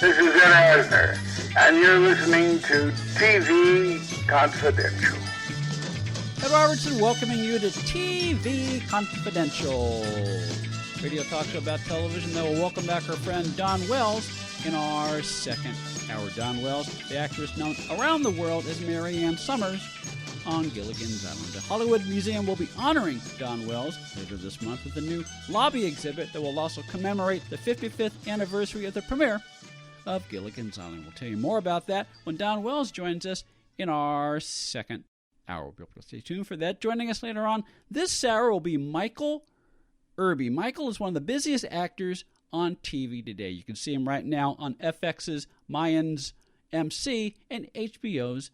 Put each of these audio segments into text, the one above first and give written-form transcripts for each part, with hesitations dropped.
This is Ed Asner, and you're listening to TV Confidential. Ed Robertson welcoming you to TV Confidential, radio talk show about television that will welcome back our friend Dawn Wells in our second hour. Dawn Wells, the actress known around the world as Mary Ann Summers on Gilligan's Island. The Hollywood Museum will be honoring Dawn Wells later this month with a new lobby exhibit that will also commemorate the 55th anniversary of the premiere of Gilligan's Island. We'll tell you more about that when Dawn Wells joins us in our second hour. We'll be able to stay tuned for that. Joining us later on this hour will be Michael Irby. Michael is one of the busiest actors on TV today. You can see him right now on FX's Mayans MC and HBO's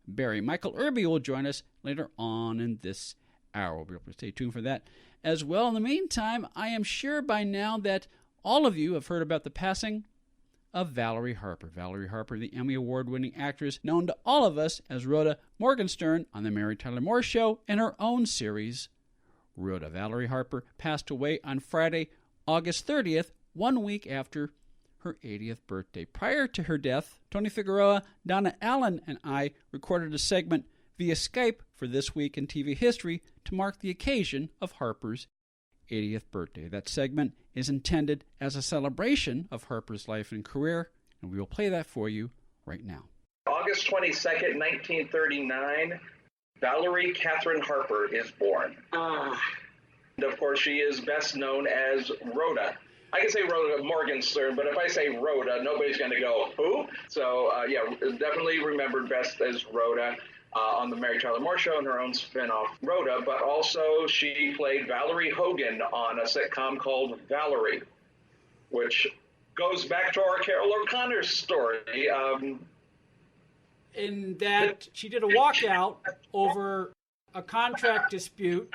Barry. Michael Irby will join us later on in this hour. We'll be able to stay tuned for that as well. In the meantime, I am sure by now that all of you have heard about the passing of Valerie Harper. Valerie Harper, the Emmy Award-winning actress known to all of us as Rhoda Morgenstern on The Mary Tyler Moore Show and her own series, Rhoda. Valerie Harper passed away on Friday, August 30th, 1 week after her 80th birthday. Prior to her death, Tony Figueroa, Donna Allen, and I recorded a segment via Skype for This Week in TV History to mark the occasion of Harper's 80th birthday. That segment is intended as a celebration of Harper's life and career, and we will play that for you right now. August 22nd, 1939, Valerie Catherine Harper is born. And of course, she is best known as Rhoda. I can say Rhoda Morgenstern, but if I say Rhoda, nobody's going to go, who? So, definitely remembered best as Rhoda. On the Mary Tyler Moore Show and her own spin-off, Rhoda, but also she played Valerie Hogan on a sitcom called Valerie, which goes back to our Carol O'Connor story. In that she did a walkout over a contract dispute.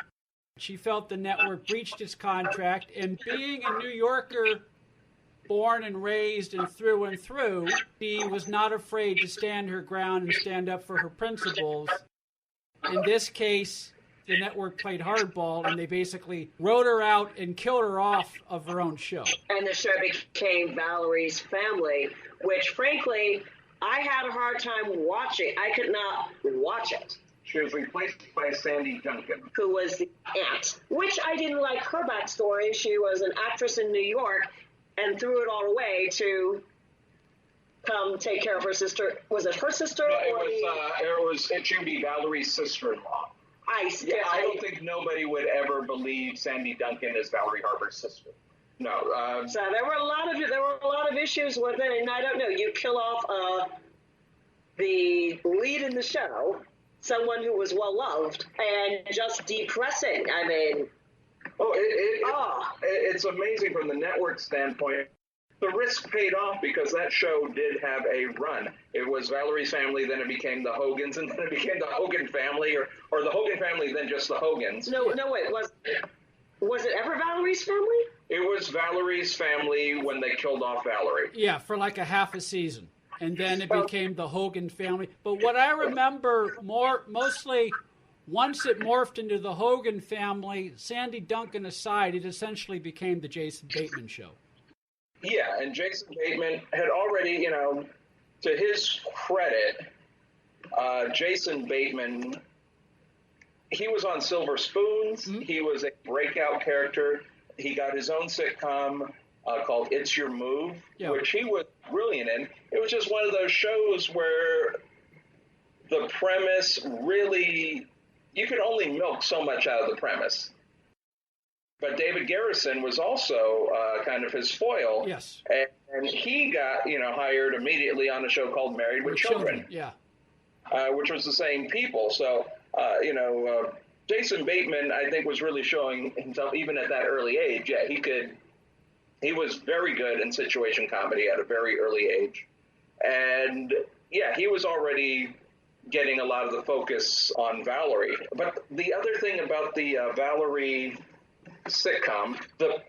She felt the network breached its contract, and being a New Yorker, born and raised and through, she was not afraid to stand her ground and stand up for her principles. In this case, the network played hardball, and they basically wrote her out and killed her off of her own show. And the show became Valerie's Family, which, frankly, I had a hard time watching. I could not watch it. She was replaced by Sandy Duncan, who was the aunt, which I didn't like her backstory. She was an actress in New York and threw it all away to come take care of her sister. Was it her sister? No, it should be Valerie's sister-in-law. I don't think nobody would ever believe Sandy Duncan is Valerie Harper's sister. No. So there were a lot of issues with it, and I don't know. You kill off the lead in the show, someone who was well loved, and just depressing. I mean. It's amazing from the network standpoint. The risk paid off because that show did have a run. It was Valerie's Family, then it became the Hogans, and then it became the Hogan Family, or the Hogan Family, then just the Hogans. No, wait, was it ever Valerie's Family? It was Valerie's Family when they killed off Valerie. Yeah, for like a half a season. And then it became the Hogan Family. But what I remember mostly, once it morphed into the Hogan Family, Sandy Duncan aside, it essentially became the Jason Bateman Show. Yeah, and Jason Bateman had already, to his credit, Jason Bateman, he was on Silver Spoons. Mm-hmm. He was a breakout character. He got his own sitcom called It's Your Move, which he was brilliant in. It was just one of those shows where the premise really, you could only milk so much out of the premise. But David Garrison was also kind of his foil. Yes. And he got, hired immediately on a show called Married with Children. Yeah. Which was the same people. So, Jason Bateman, I think, was really showing himself even at that early age. Yeah, he was very good in situation comedy at a very early age. And, yeah, he was already getting a lot of the focus on Valerie. But the other thing about the Valerie sitcom, the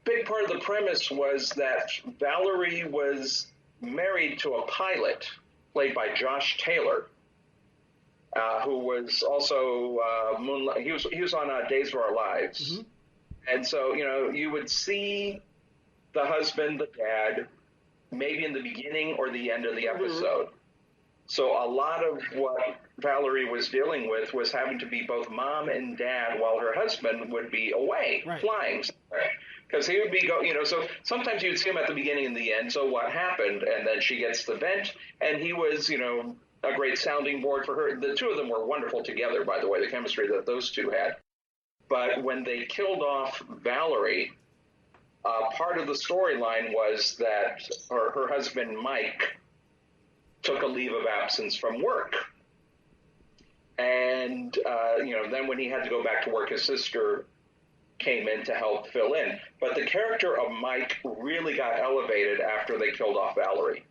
big part of the premise was that Valerie was married to a pilot played by Josh Taylor, who was also Moonlight. He was on Days of Our Lives. Mm-hmm. And so, you would see the husband, the dad, maybe in the beginning or the end of the episode. So a lot of what Valerie was dealing with was having to be both mom and dad while her husband would be away, flying somewhere. Because he would be, so sometimes you'd see him at the beginning and the end, so what happened? And then she gets the vent, and he was, a great sounding board for her. The two of them were wonderful together, by the way, the chemistry that those two had. But when they killed off Valerie, part of the storyline was that her husband, Mike, took a leave of absence from work. And, then when he had to go back to work, his sister came in to help fill in. But the character of Mike really got elevated after they killed off Valerie.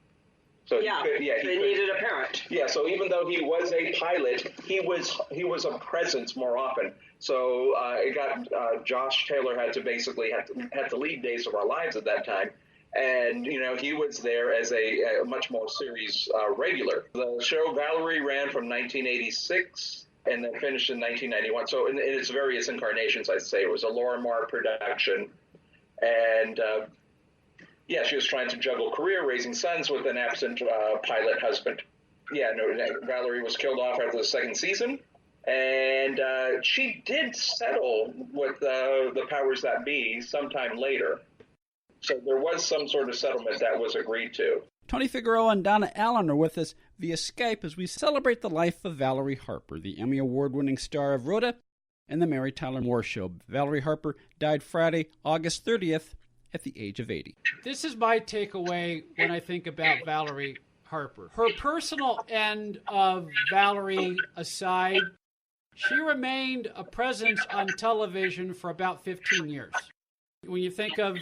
So they needed a parent. Yeah, so even though he was a pilot, he was a presence more often. So it got Josh Taylor had to lead Days of Our Lives at that time. And, he was there as a much more series regular. The show Valerie ran from 1986 and then finished in 1991. So in its various incarnations, I'd say it was a Laura Marr production. And, she was trying to juggle career, raising sons with an absent pilot husband. Valerie was killed off after the second season. And she did settle with the powers that be sometime later. So there was some sort of settlement that was agreed to. Tony Figueroa and Donna Allen are with us via Skype as we celebrate the life of Valerie Harper, the Emmy Award-winning star of Rhoda and the Mary Tyler Moore Show. Valerie Harper died Friday, August 30th, at the age of 80. This is my takeaway when I think about Valerie Harper. Her personal end of Valerie aside, she remained a presence on television for about 15 years. When you think of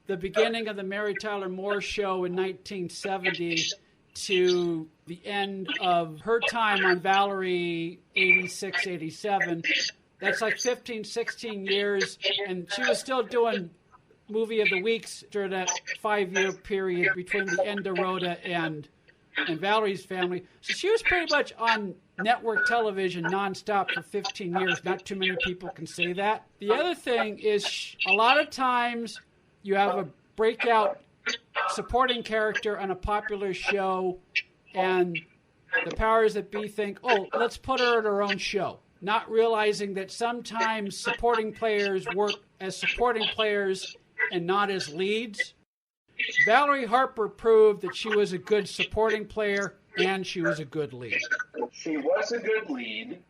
the beginning of the Mary Tyler Moore Show in 1970 to the end of her time on Valerie, 86, 87, that's like 15, 16 years, and she was still doing Movie of the Weeks during that 5-year period between the end of Rhoda and Valerie's family. So she was pretty much on network television nonstop for 15 years. Not too many people can say that. The other thing is a lot of times you have a breakout supporting character on a popular show and the powers that be think, let's put her in her own show, not realizing that sometimes supporting players work as supporting players and not as leads. Valerie Harper proved that she was a good supporting player and she was a good lead. She was a good lead.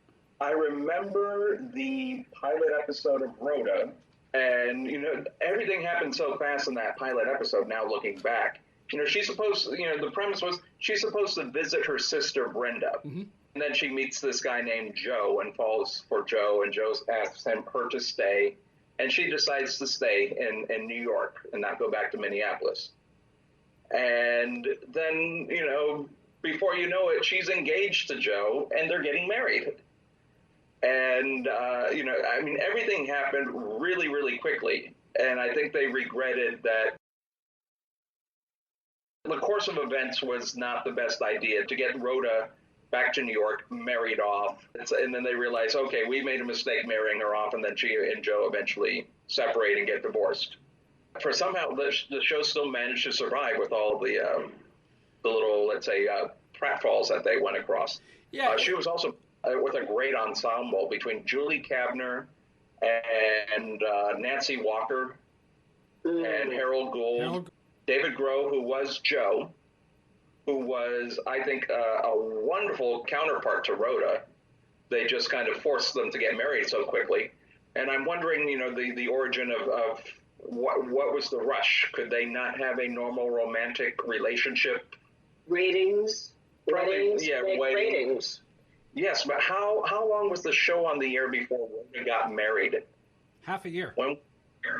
I remember the pilot episode of Rhoda, and, everything happened so fast in that pilot episode now looking back. She's supposed to, the premise was she's supposed to visit her sister Brenda. Mm-hmm. And then she meets this guy named Joe and falls for Joe, and Joe asks her to stay. And she decides to stay in New York and not go back to Minneapolis. And then, before you know it, she's engaged to Joe and they're getting married. And, everything happened really, really quickly. And I think they regretted that the course of events was not the best idea to get Rhoda back to New York, married off. And then they realized, okay, we made a mistake marrying her off, and then she and Joe eventually separate and get divorced. For somehow, the show still managed to survive with all the little, let's say, pratfalls that they went across. Yeah. She was also with a great ensemble between Julie Kavner and Nancy Walker and Harold Gould. David Groh, who was Joe, who was, I think, a wonderful counterpart to Rhoda. They just kind of forced them to get married so quickly. And I'm wondering, the origin of what was the rush? Could they not have a normal romantic relationship? Ratings? Ratings. Yes, but how long was the show on the air before Rhoda got married? Half a year.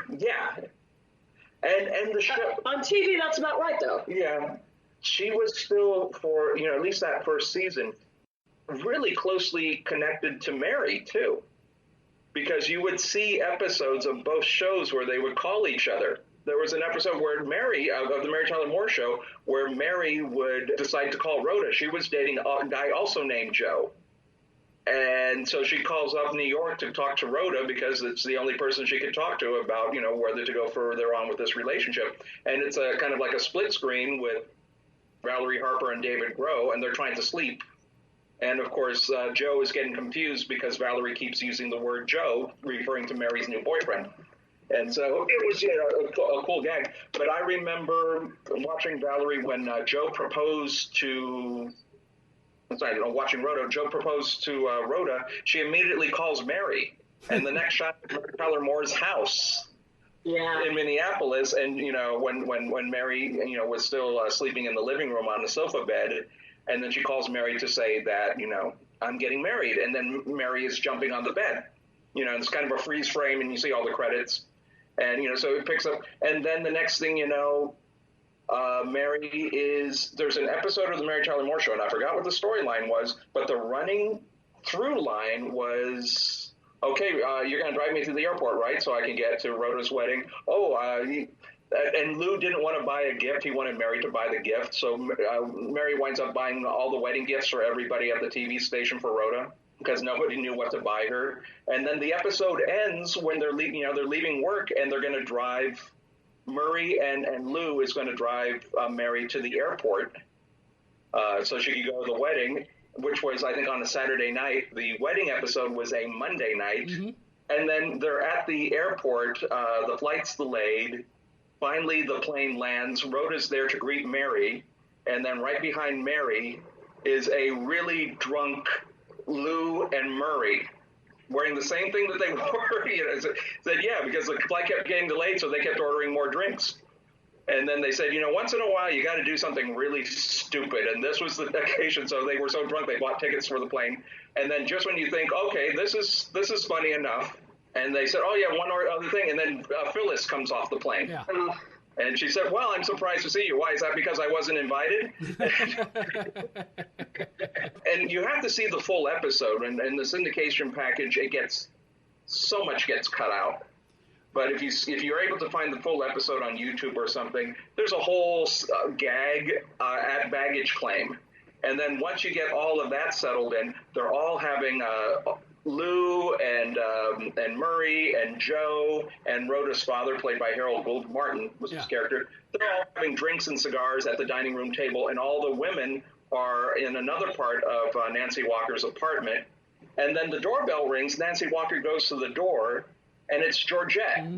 Yeah. And the show... on TV, that's about right, though. Yeah. She was still, for, at least that first season, really closely connected to Mary, too. Because you would see episodes of both shows where they would call each other. There was an episode where Mary, of the Mary Tyler Moore Show, where Mary would decide to call Rhoda. She was dating a guy also named Joe. And so she calls up New York to talk to Rhoda because it's the only person she could talk to about, whether to go further on with this relationship. And it's a kind of like a split screen with Valerie Harper and David Groh, and they're trying to sleep. And of course, Joe is getting confused because Valerie keeps using the word Joe, referring to Mary's new boyfriend. And so it was a cool gag. But I remember watching Valerie when Joe proposed to... watching Rhoda, Joe proposed to Rhoda. She immediately calls Mary, and the next shot is Tyler Moore's house in Minneapolis. And when Mary was still sleeping in the living room on the sofa bed, and then she calls Mary to say that I'm getting married, and then Mary is jumping on the bed. It's kind of a freeze frame, and you see all the credits, and so it picks up, and then the next thing there's an episode of the Mary Tyler Moore Show, and I forgot what the storyline was, but the running through line was, okay, you're going to drive me to the airport, right, so I can get to Rhoda's wedding. And Lou didn't want to buy a gift. He wanted Mary to buy the gift, so Mary winds up buying all the wedding gifts for everybody at the TV station for Rhoda because nobody knew what to buy her. And then the episode ends when they're leaving work, and they're going to drive... Murray and Lou is going to drive Mary to the airport so she could go to the wedding, which was, I think, on a Saturday night. The wedding episode was a Monday night. Mm-hmm. And then they're at the airport. The flight's delayed. Finally, the plane lands. Rhoda's there to greet Mary. And then right behind Mary is a really drunk Lou and Murray, wearing the same thing that they wore. Said, yeah, because the flight kept getting delayed, so they kept ordering more drinks. And then they said, once in a while, you got to do something really stupid. And this was the occasion, so they were so drunk, they bought tickets for the plane. And then just when you think, okay, this is funny enough, and they said, oh, yeah, one other thing, and then Phyllis comes off the plane. Yeah. And she said, well, I'm surprised to see you. Why? Is that because I wasn't invited? And you have to see the full episode. And the syndication package, so much gets cut out. But if you're able to find the full episode on YouTube or something, there's a whole gag at baggage claim. And then once you get all of that settled in, they're all having Lou and Murray and Joe and Rhoda's father, played by Harold Gould Martin, was his character. They're all having drinks and cigars at the dining room table, and all the women are in another part of Nancy Walker's apartment. And then the doorbell rings. Nancy Walker goes to the door, and it's Georgette. Mm-hmm.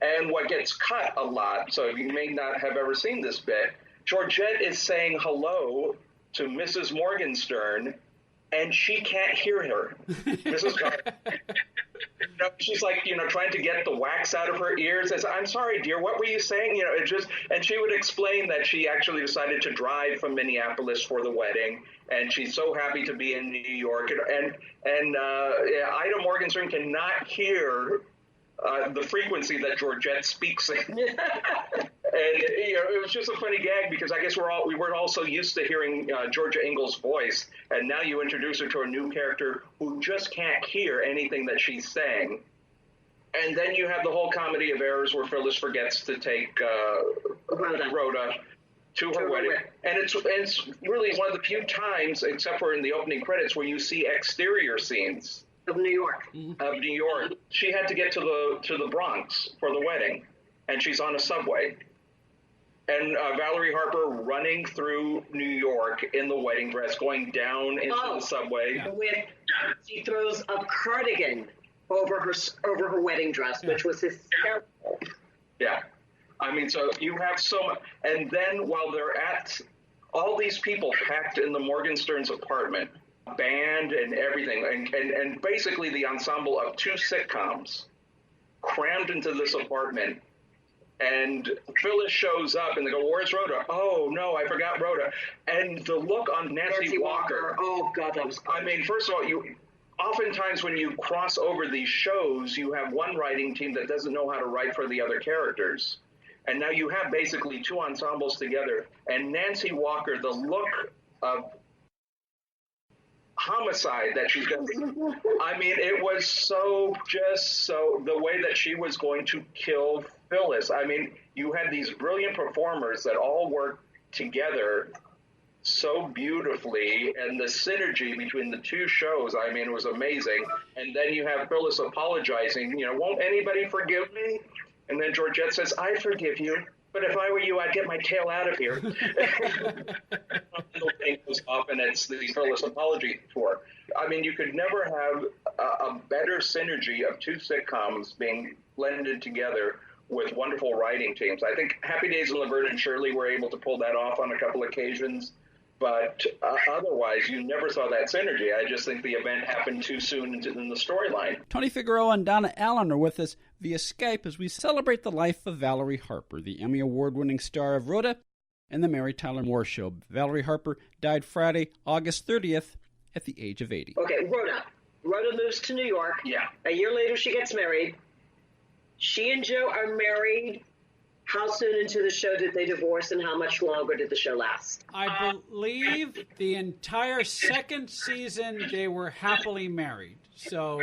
And what gets cut a lot, so you may not have ever seen this bit, Georgette is saying hello to Mrs. Morgenstern, and she can't hear her. Mrs. She's like, trying to get the wax out of her ears. I said, I'm sorry, dear, what were you saying? And she would explain that she actually decided to drive from Minneapolis for the wedding, and she's so happy to be in New York. And Ida Morgenstern cannot hear the frequency that Georgette speaks in. And it was just a funny gag because I guess we weren't all so used to hearing Georgia Engle's voice, and now you introduce her to a new character who just can't hear anything that she's saying. And then you have the whole comedy of errors where Phyllis forgets to take Rhoda to her wedding. And it's really one of the few times, except for in the opening credits, where you see exterior scenes of New York. Of New York. She had to get to the Bronx for the wedding, and she's on a subway. And Valerie Harper running through New York in the wedding dress, going down into the subway. She throws a cardigan over her wedding dress, which was hysterical. Yeah. I mean, so you have so much. And then while they're at all these people packed in the Morgenstern's apartment, band and everything, and basically the ensemble of 2 sitcoms crammed into this apartment. And Phyllis shows up, and they go, where's Rhoda? Oh, no, I forgot Rhoda. And the look on Nancy Walker. Oh, God, that was... I mean, first of all, oftentimes when you cross over these shows, you have one writing team that doesn't know how to write for the other characters. And now you have basically 2 ensembles together. And Nancy Walker, the look of homicide that she's going to... I mean, it was so the way that she was going to kill Phyllis. I mean, you had these brilliant performers that all worked together so beautifully, and the synergy between the two shows, I mean, it was amazing. And then you have Phyllis apologizing, won't anybody forgive me? And then Georgette says, I forgive you, but if I were you, I'd get my tail out of here. Thing goes off, and it's the Phyllis apology tour. I mean, you could never have a better synergy of two sitcoms being blended together with wonderful writing teams. I think Happy Days and Laverne and Shirley were able to pull that off on a couple occasions, but otherwise you never saw that synergy. I just think the event happened too soon in the storyline. Tony Figueroa and Donna Allen are with us via Skype as we celebrate the life of Valerie Harper, the Emmy Award-winning star of Rhoda and the Mary Tyler Moore Show. Valerie Harper died Friday, August 30th at the age of 80. Okay, Rhoda. Rhoda moves to New York. Yeah. A year later, she gets married. She and Joe are married. How soon into the show did they divorce, and how much longer did the show last? I believe the entire second season they were happily married. So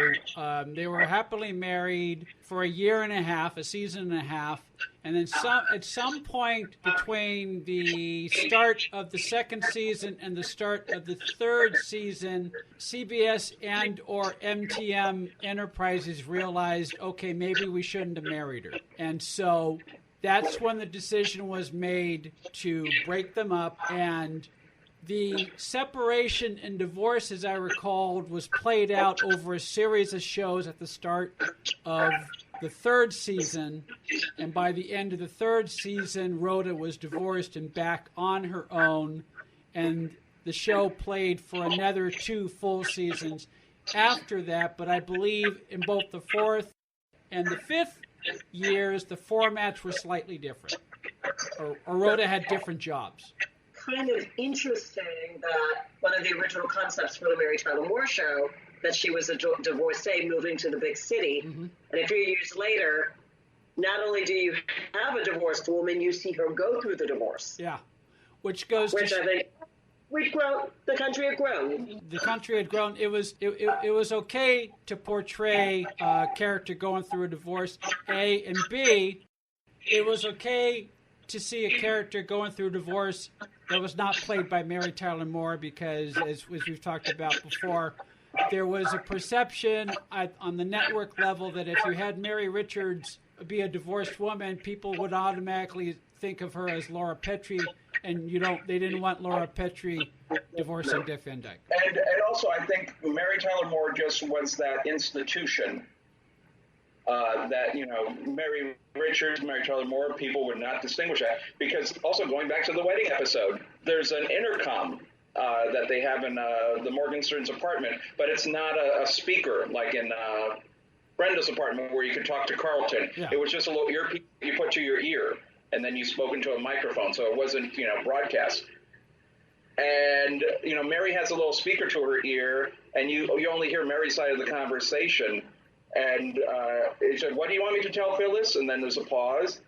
they were happily married for a year and a half, a season and a half, and then at some point between the start of the second season and the start of the third season, CBS and or MTM Enterprises realized, okay, maybe we shouldn't have married her. And so that's when the decision was made to break them up, and the separation and divorce, as I recalled, was played out over a series of shows at the start of the third season, and by the end of the third season, Rhoda was divorced and back on her own, and the show played for another 2 full seasons after that, but I believe in both the fourth and the fifth years, the formats were slightly different, or Rhoda had different jobs. Kind of interesting that one of the original concepts for the Mary Tyler Moore Show, that she was a divorcee moving to the big city, and a few years later, not only do you have a divorced woman, you see her go through the divorce. Yeah, I think the country had grown. The country had grown. It was okay to portray a character going through a divorce, A, and B, it was okay to see a character going through a divorce that was not played by Mary Tyler Moore, because, as we've talked about before, there was a perception on the network level that if you had Mary Richards be a divorced woman, people would automatically think of her as Laura Petrie, and they didn't want Laura Petrie divorcing Dick Van Dyke. And also, I think Mary Tyler Moore just was that institution that, Mary Richards, Mary Tyler Moore, people would not distinguish that. Because also, going back to the wedding episode, there's an intercom that they have in the Morgenstern's apartment, but it's not a speaker like in Brenda's apartment where you could talk to Carlton. Yeah. It was just a little earpiece you put to your ear, and then you spoke into a microphone, so it wasn't, broadcast. And, Mary has a little speaker to her ear, and you only hear Mary's side of the conversation. And he said, "What do you want me to tell Phyllis?" And then there's a pause.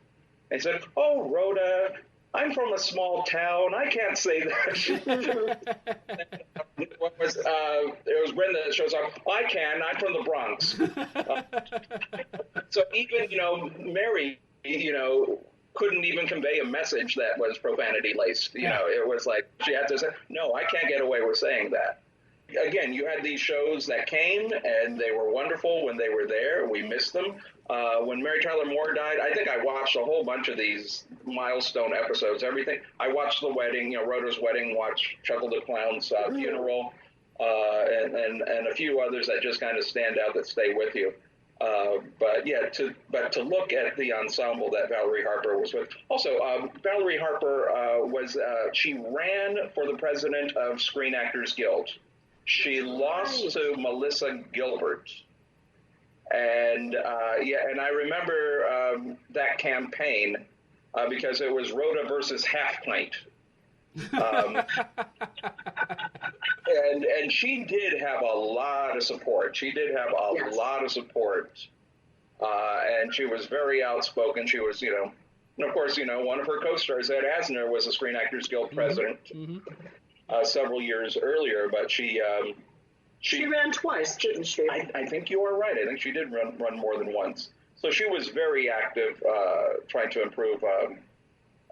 And he said, "Oh, Rhoda, I'm from a small town. I can't say that." It was Brenda that shows up. "I can. I'm from the Bronx." So even, Mary, couldn't even convey a message that was profanity-laced. It was like she had to say, "No, I can't get away with saying that." Again, you had these shows that came, and they were wonderful when they were there. We missed them. When Mary Tyler Moore died, I think I watched a whole bunch of these milestone episodes, everything. I watched the wedding, Rhoda's wedding, watched Chuckle the Clown's funeral, and a few others that just kind of stand out that stay with you. But to look at the ensemble that Valerie Harper was with. Also, Valerie Harper she ran for the president of Screen Actors Guild. She lost to Melissa Gilbert. And I remember that campaign because it was Rhoda versus Half Pint. And she did have a lot of support. And she was very outspoken. She was, and of course, one of her co-stars, Ed Asner, was a Screen Actors Guild president several years earlier. But she ran twice, didn't she? I think you are right. I think she did run more than once. So she was very active, trying to improve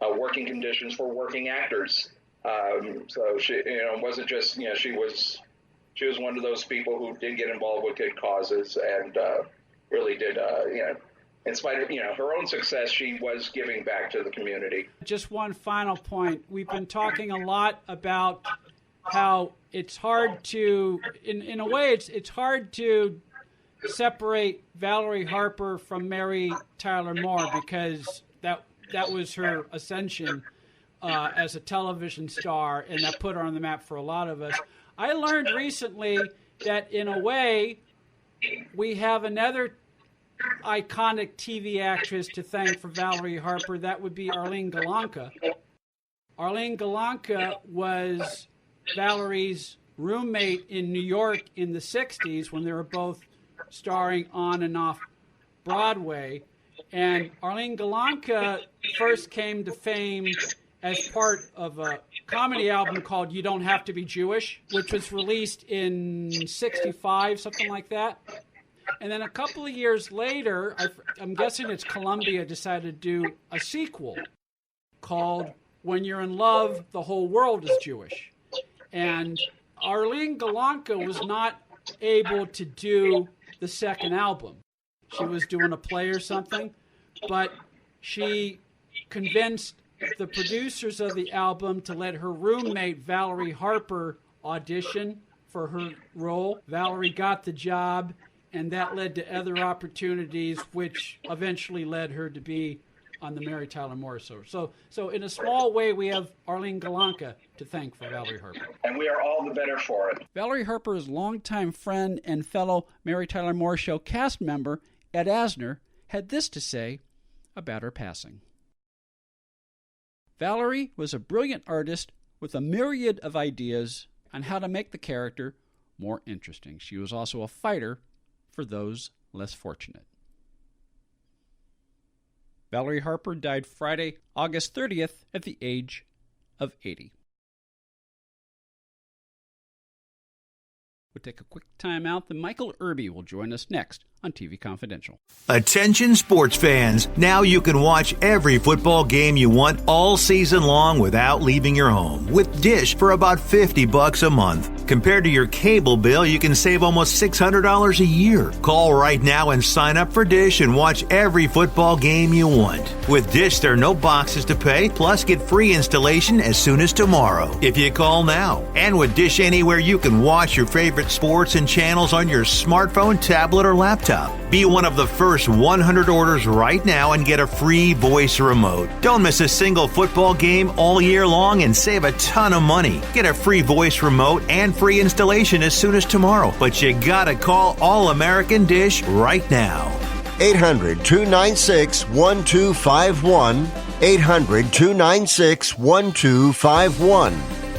working conditions for working actors. So she, wasn't just, she was one of those people who did get involved with good causes and really did, in spite of, her own success, she was giving back to the community. Just one final point. We've been talking a lot about how it's hard to, in a way, it's hard to separate Valerie Harper from Mary Tyler Moore, because that was her ascension as a television star, and that put her on the map for a lot of us. I learned recently that, in a way, we have another iconic TV actress to thank for Valerie Harper. That would be Arlene Galanka. Arlene Galanka was Valerie's roommate in New York in the 60s when they were both starring on and off Broadway. And Arlene Galanka first came to fame as part of a comedy album called You Don't Have to Be Jewish, which was released in 65, something like that. And then a couple of years later, I'm guessing it's Columbia, decided to do a sequel called When You're in Love, the Whole World is Jewish. And Arlene Galanka was not able to do the second album. She was doing a play or something, but she convinced the producers of the album to let her roommate, Valerie Harper, audition for her role. Valerie got the job, and that led to other opportunities, which eventually led her to be on the Mary Tyler Moore show. So in a small way, we have Arlene Galanka to thank for Valerie Harper. And we are all the better for it. Valerie Harper's longtime friend and fellow Mary Tyler Moore Show cast member, Ed Asner, had this to say about her passing. Valerie was a brilliant artist with a myriad of ideas on how to make the character more interesting. She was also a fighter for those less fortunate. Valerie Harper died Friday, August 30th, at the age of 80. We'll take a quick time out, then Michael Irby will join us next on TV Confidential. Attention sports fans, now you can watch every football game you want all season long without leaving your home with Dish for about $50 a month. Compared to your cable bill, you can save almost $600 a year. Call right now and sign up for Dish and watch every football game you want. With Dish, there are no boxes to pay, plus get free installation as soon as tomorrow if you call now. And with Dish Anywhere, you can watch your favorite sports and channels on your smartphone, tablet, or laptop. Be one of the first 100 orders right now and get a free voice remote. Don't miss a single football game all year long and save a ton of money. Get a free voice remote and free installation as soon as tomorrow. But you gotta call All American Dish right now. 800-296-1251. 800-296-1251.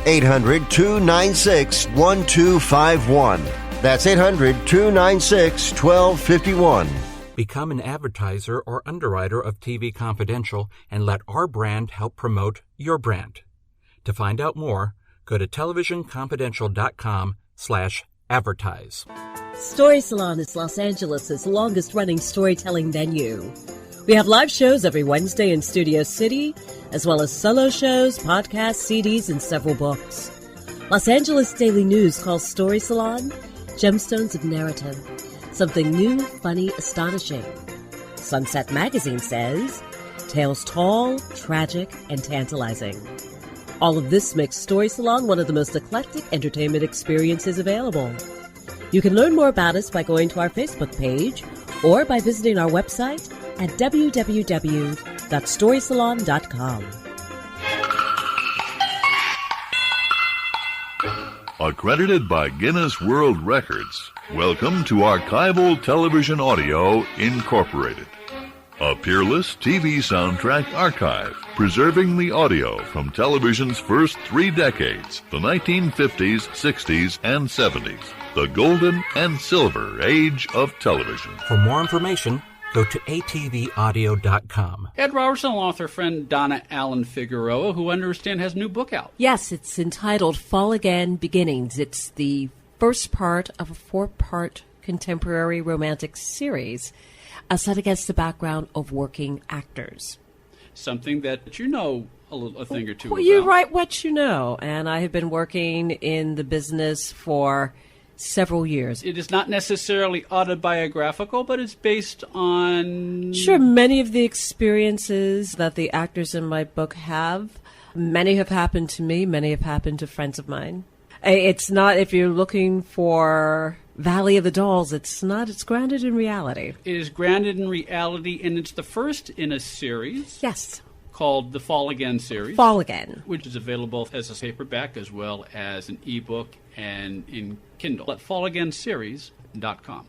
800-296-1251. That's 800-296-1251. Become an advertiser or underwriter of TV Confidential and let our brand help promote your brand. To find out more, go to televisionconfidential.com/advertise. Story Salon is Los Angeles' longest-running storytelling venue. We have live shows every Wednesday in Studio City, as well as solo shows, podcasts, CDs, and several books. Los Angeles Daily News calls Story Salon Gemstones of Narrative, something new, funny, astonishing. Sunset Magazine says, tales tall, tragic, and tantalizing. All of this makes Story Salon one of the most eclectic entertainment experiences available. You can learn more about us by going to our Facebook page or by visiting our website at www.storysalon.com. Accredited by Guinness World Records, welcome to Archival Television Audio Incorporated, a peerless TV soundtrack archive preserving the audio from television's first 3 decades, the 1950s, 60s, and 70s, the golden and silver age of television. For more information, go to atvaudio.com. Ed Robertson, along with her friend Donna Allen Figueroa, who I understand has a new book out. Yes, it's entitled Fall Again Beginnings. It's the first part of a 4-part contemporary romantic series set against the background of working actors. Something that you know a thing or two Well, about. you write what you know, and I have been working in the business for several years. It is not necessarily autobiographical, but it's based on... Sure, many of the experiences that the actors in my book have, many have happened to me, many have happened to friends of mine. It's not, if you're looking for Valley of the Dolls, it's not, it's grounded in reality. It is grounded in reality, and it's the first in a series. Yes. Called the Fall Again series. Fall Again. Which is available as a paperback as well as an ebook and in Kindle at fallagainseries.com.